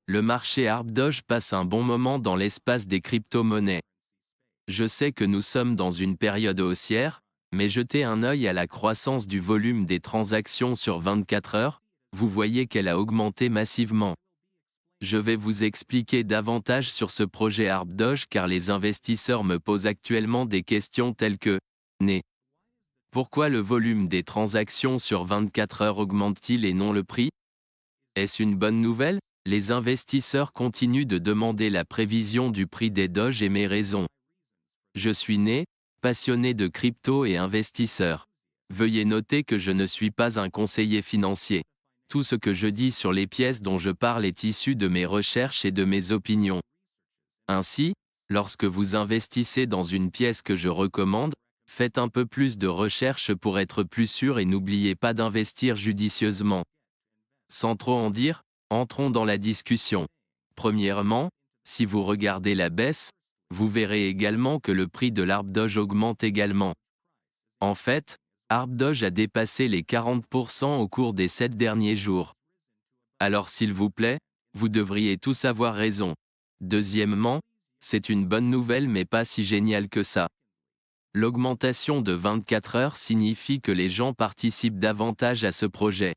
Le marché Arbdoge passe un bon moment dans l'espace des crypto-monnaies. Je sais que nous sommes dans une période haussière, mais jetez un œil à la croissance du volume des transactions sur 24 heures, vous voyez qu'elle a augmenté massivement. Je vais vous expliquer davantage sur ce projet Arbdoge car les investisseurs me posent actuellement des questions telles que Né. Pourquoi le volume des transactions sur 24 heures augmente-t-il et non le prix? Est-ce une bonne nouvelle? Les investisseurs continuent de demander la prévision du prix des Doge et mes raisons. Je suis né, passionné de crypto et investisseur. Veuillez noter que je ne suis pas un conseiller financier. Tout ce que je dis sur les pièces dont je parle est issu de mes recherches et de mes opinions. Ainsi, lorsque vous investissez dans une pièce que je recommande, faites un peu plus de recherches pour être plus sûr et n'oubliez pas d'investir judicieusement. Sans trop en dire, entrons dans la discussion. Premièrement, si vous regardez la baisse, vous verrez également que le prix de l'Arbdoge augmente également. En fait, Arbdoge a dépassé les 40% au cours des 7 derniers jours. Alors s'il vous plaît, vous devriez tous avoir raison. Deuxièmement, c'est une bonne nouvelle mais pas si géniale que ça. L'augmentation de 24 heures signifie que les gens participent davantage à ce projet.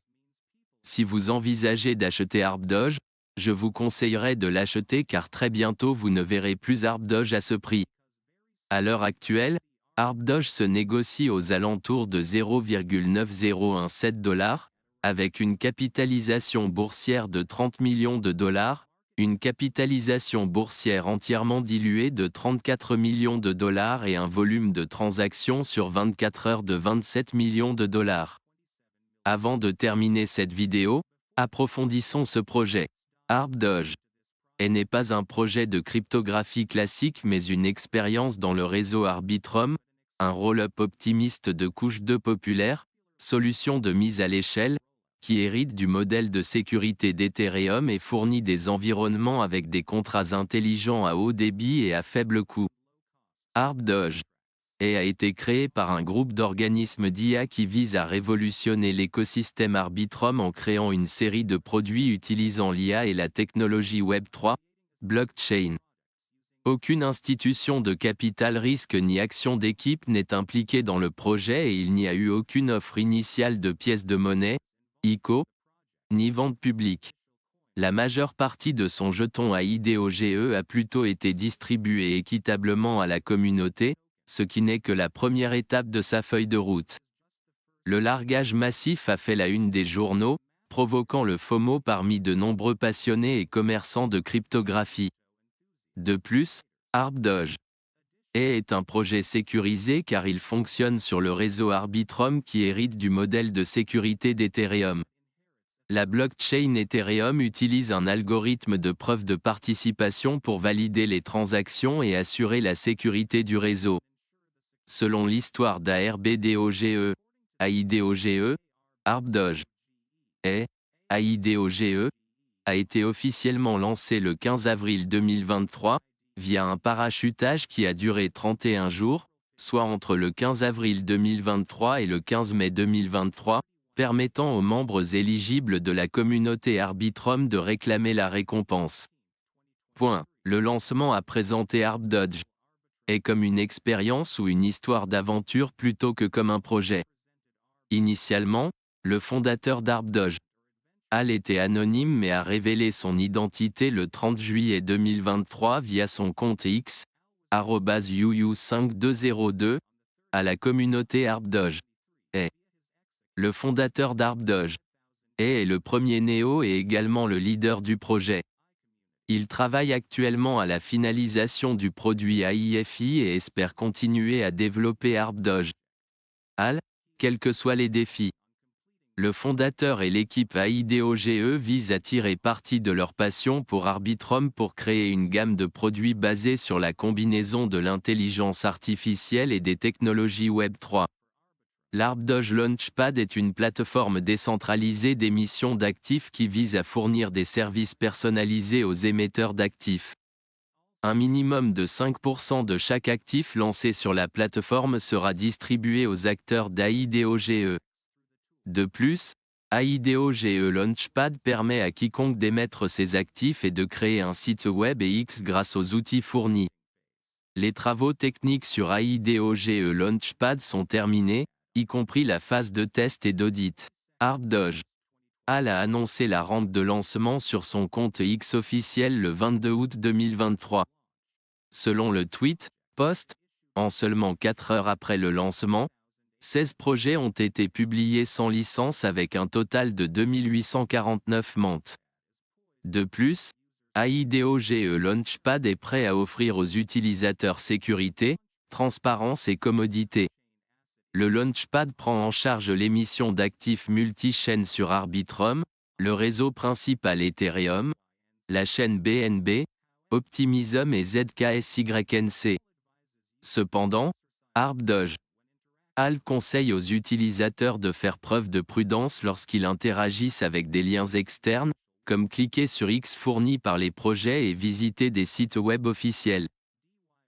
Si vous envisagez d'acheter Arbdoge, je vous conseillerais de l'acheter car très bientôt vous ne verrez plus Arbdoge à ce prix. À l'heure actuelle, Arbdoge se négocie aux alentours de 0,9017 $, avec une capitalisation boursière de 30 millions de dollars, une capitalisation boursière entièrement diluée de 34 millions de dollars et un volume de transactions sur 24 heures de 27 millions de dollars. Avant de terminer cette vidéo, approfondissons ce projet. Arbdoge n'est pas un projet de cryptographie classique mais une expérience dans le réseau Arbitrum, un roll-up optimiste de couche 2 populaire, solution de mise à l'échelle, qui hérite du modèle de sécurité d'Ethereum et fournit des environnements avec des contrats intelligents à haut débit et à faible coût. Arbdoge a été créé par un groupe d'organismes d'IA qui vise à révolutionner l'écosystème Arbitrum en créant une série de produits utilisant l'IA et la technologie Web3, blockchain. Aucune institution de capital risque ni action d'équipe n'est impliquée dans le projet et il n'y a eu aucune offre initiale de pièces de monnaie, ICO, ni vente publique. La majeure partie de son jeton AIDOGE a plutôt été distribuée équitablement à la communauté, ce qui n'est que la première étape de sa feuille de route. Le largage massif a fait la une des journaux, provoquant le FOMO parmi de nombreux passionnés et commerçants de cryptographie. De plus, Arbdoge est un projet sécurisé car il fonctionne sur le réseau Arbitrum qui hérite du modèle de sécurité d'Ethereum. La blockchain Ethereum utilise un algorithme de preuve de participation pour valider les transactions et assurer la sécurité du réseau. Selon l'histoire d'ARBDOGE, AIDOGE, Arbdoge AIDOGE, a été officiellement lancé le 15 avril 2023, via un parachutage qui a duré 31 jours, soit entre le 15 avril 2023 et le 15 mai 2023, permettant aux membres éligibles de la communauté Arbitrum de réclamer la récompense. Le lancement a présenté Arbdoge comme une expérience ou une histoire d'aventure plutôt que comme un projet. Initialement, le fondateur d'Arbdoge était anonyme mais a révélé son identité le 30 juillet 2023 via son compte X, @yuyu5202, à la communauté Arbdoge. Le fondateur d'Arbdoge est le premier néo et également le leader du projet. Il travaille actuellement à la finalisation du produit AIFI et espère continuer à développer Arbdoge, quels que soient les défis. Le fondateur et l'équipe AIDOGE visent à tirer parti de leur passion pour Arbitrum pour créer une gamme de produits basés sur la combinaison de l'intelligence artificielle et des technologies Web3. L'Arbdoge Launchpad est une plateforme décentralisée d'émission d'actifs qui vise à fournir des services personnalisés aux émetteurs d'actifs. Un minimum de 5% de chaque actif lancé sur la plateforme sera distribué aux acteurs d'AIDOGE. De plus, AIDOGE Launchpad permet à quiconque d'émettre ses actifs et de créer un site web et X grâce aux outils fournis. Les travaux techniques sur AIDOGE Launchpad sont terminés, y compris la phase de test et d'audit. ArbDoge a annoncé la rampe de lancement sur son compte X officiel le 22 août 2023. Selon le tweet, post, en seulement 4 heures après le lancement, 16 projets ont été publiés sans licence avec un total de 2849 mentes. De plus, AIDOGE Launchpad est prêt à offrir aux utilisateurs sécurité, transparence et commodité. Le Launchpad prend en charge l'émission d'actifs multi-chaînes sur Arbitrum, le réseau principal Ethereum, la chaîne BNB, Optimism et ZKSYNC. Cependant, ArbDoge conseille aux utilisateurs de faire preuve de prudence lorsqu'ils interagissent avec des liens externes, comme cliquer sur X fourni par les projets et visiter des sites web officiels.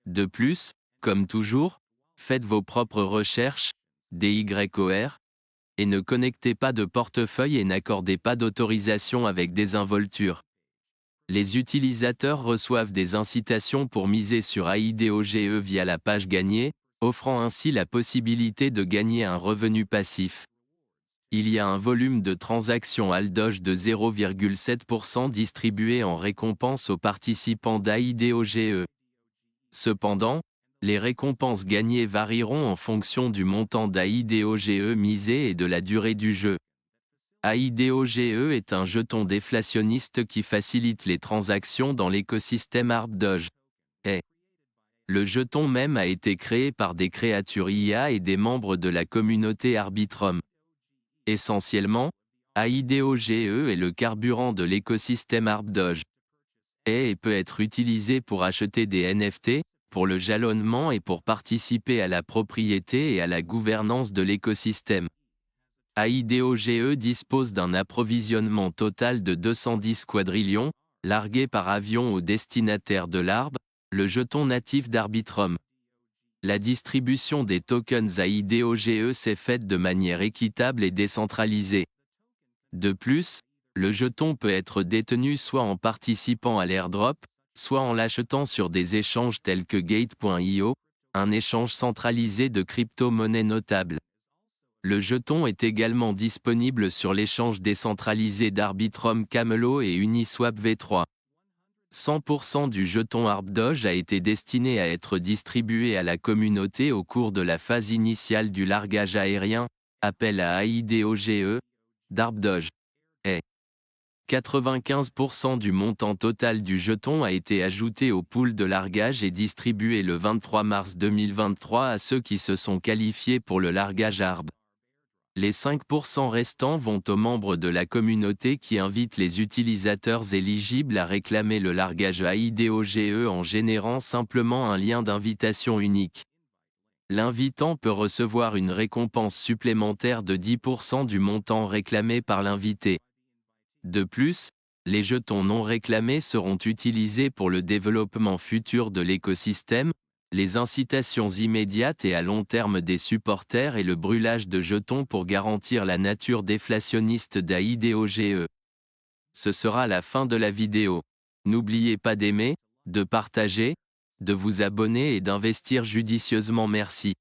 De plus, comme toujours, faites vos propres recherches, DYOR, et ne connectez pas de portefeuille et n'accordez pas d'autorisation avec désinvolture. Les utilisateurs reçoivent des incitations pour miser sur AIDOGE via la page Gagner, offrant ainsi la possibilité de gagner un revenu passif. Il y a un volume de transactions ALDOGE de 0,7% distribué en récompense aux participants d'AIDOGE. Cependant, les récompenses gagnées varieront en fonction du montant d'AIDOGE misé et de la durée du jeu. AIDOGE est un jeton déflationniste qui facilite les transactions dans l'écosystème ArbDoge. Le jeton même a été créé par des créatures IA et des membres de la communauté Arbitrum. Essentiellement, AIDOGE est le carburant de l'écosystème ArbDoge. Et peut être utilisé pour acheter des NFT, pour le jalonnement et pour participer à la propriété et à la gouvernance de l'écosystème. AIDOGE dispose d'un approvisionnement total de 210 quadrillions, largués par avion aux destinataires de l'Arb, le jeton natif d'Arbitrum. La distribution des tokens AIDOGE s'est faite de manière équitable et décentralisée. De plus, le jeton peut être détenu soit en participant à l'airdrop, soit en l'achetant sur des échanges tels que Gate.io, un échange centralisé de crypto-monnaies notables. Le jeton est également disponible sur l'échange décentralisé d'Arbitrum Camelo et Uniswap V3. 100% du jeton ArbDoge a été destiné à être distribué à la communauté au cours de la phase initiale du largage aérien, appel à AIDOGE, d'ArbDoge. 95% du montant total du jeton a été ajouté au pool de largage et distribué le 23 mars 2023 à ceux qui se sont qualifiés pour le largage ARB. Les 5% restants vont aux membres de la communauté qui invitent les utilisateurs éligibles à réclamer le largage AIDOGE en générant simplement un lien d'invitation unique. L'invitant peut recevoir une récompense supplémentaire de 10% du montant réclamé par l'invité. De plus, les jetons non réclamés seront utilisés pour le développement futur de l'écosystème, les incitations immédiates et à long terme des supporters et le brûlage de jetons pour garantir la nature déflationniste d'AIDOGE. Ce sera la fin de la vidéo. N'oubliez pas d'aimer, de partager, de vous abonner et d'investir judicieusement. Merci.